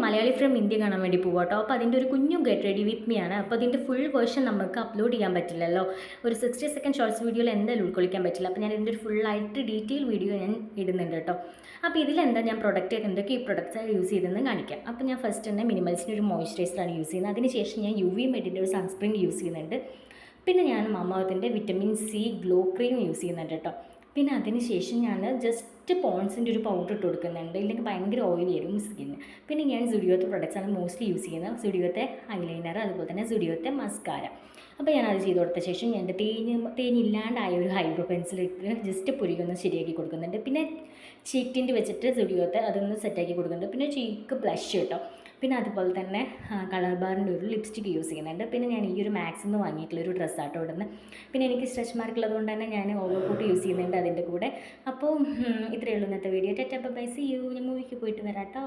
Malayali from India കാണാൻ വേണ്ടി പോവാം കേട്ടോ. അപ്പോൾ അതിൻ്റെ ഒരു കുഞ്ഞു ഗെറ്റ് റെഡി വിത്ത് മീ ആണ്. അപ്പോൾ അതിൻ്റെ ഫുൾ വേർഷൻ നമുക്ക് അപ്ലോഡ് ചെയ്യാൻ പറ്റില്ലല്ലോ. ഒരു 60 സെക്കൻഡ് ഷോർട്സ് വീഡിയോയിൽ എന്തായാലും ഉൾക്കൊള്ളിക്കാൻ പറ്റില്ല. അപ്പോൾ ഞാൻ ഇതിൻ്റെ ഒരു ഫുള്ളായിട്ട് ഡീറ്റെയിൽ വീഡിയോ ഞാൻ ഇടുന്നുണ്ട് കേട്ടോ. അപ്പോൾ ഇതിലെന്താ ഞാൻ എന്തൊക്കെ ഈ പ്രൊഡക്ട്സ് യൂസ് ചെയ്തെന്ന് കാണിക്കാം. അപ്പോൾ ഞാൻ ഫസ്റ്റ് തന്നെ മിനിമൽസിൻ്റെ ഒരു മോയ്സ്ചറൈസറാണ് യൂസ് ചെയ്യുന്നത്. അതിനുശേഷം ഞാൻ UV മെഡിൻ്റെ ഒരു സൺസ്ക്രീൻ യൂസ് ചെയ്യുന്നുണ്ട്. പിന്നെ ഞാൻ മാമാഅർത്തിൻ്റെ vitamin C glow cream use ചെയ്യുന്നുണ്ട് കേട്ടോ. പിന്നെ അതിന് ശേഷം ഞാൻ ജസ്റ്റ് പോൺസിൻ്റെ ഒരു പൗഡർ ഇട്ട് കൊടുക്കുന്നുണ്ട്, ഇല്ലെങ്കിൽ ഭയങ്കര ഓയിലി ആയിരുന്നു സ്കിന്ന്. പിന്നെ ഞാൻ സുഡിയോത്തെ പ്രൊഡക്ട്സാണ് മോസ്റ്റ്ലി യൂസ് ചെയ്യുന്നത്. സുഡിയോത്തെ ഐലൈനർ, അതുപോലെ തന്നെ സുഡിയോത്തെ മസ്കാര. അപ്പോൾ ഞാൻ അത് ചെയ്ത് കൊടുത്ത ശേഷം ഞാൻ എൻ്റെ തേനില്ലാണ്ടായ ഒരു ഹൈബ്രോ പെൻസിലിട്ട് ജസ്റ്റ് പുരികൊന്ന് ശരിയാക്കി കൊടുക്കുന്നുണ്ട്. പിന്നെ ചീക്ക് ടിൻറ്റ് വെച്ചിട്ട് സുഡിയോത്തെ അതൊന്ന് സെറ്റാക്കി കൊടുക്കുന്നുണ്ട്. പിന്നെ ചീക്ക് ബ്ലഷ് കേട്ടോ. പിന്നെ അതുപോലെ തന്നെ കളർ ബാറിൻ്റെ ഒരു ലിപ്സ്റ്റിക്ക് യൂസ് ചെയ്യുന്നുണ്ട്. പിന്നെ ഞാൻ ഈ ഒരു മാക്സിൽ നിന്ന് വാങ്ങിയിട്ടുള്ളൊരു ഡ്രസ്സാട്ടോ ഇടുന്നത്. പിന്നെ എനിക്ക് സ്ട്രെച്ച് മാർക്ക് ഉള്ളതുകൊണ്ട് തന്നെ ഞാൻ ഓവർകോട്ട് യൂസ് ചെയ്യുന്നുണ്ട് അതിൻ്റെ കൂടെ. അപ്പോൾ ഇത്രയേ ഉള്ളൂ ഇന്നത്തെ video. Tata bye, see you. ഞാൻ മൂവിക്ക് പോയിട്ട് വരാം കേട്ടോ.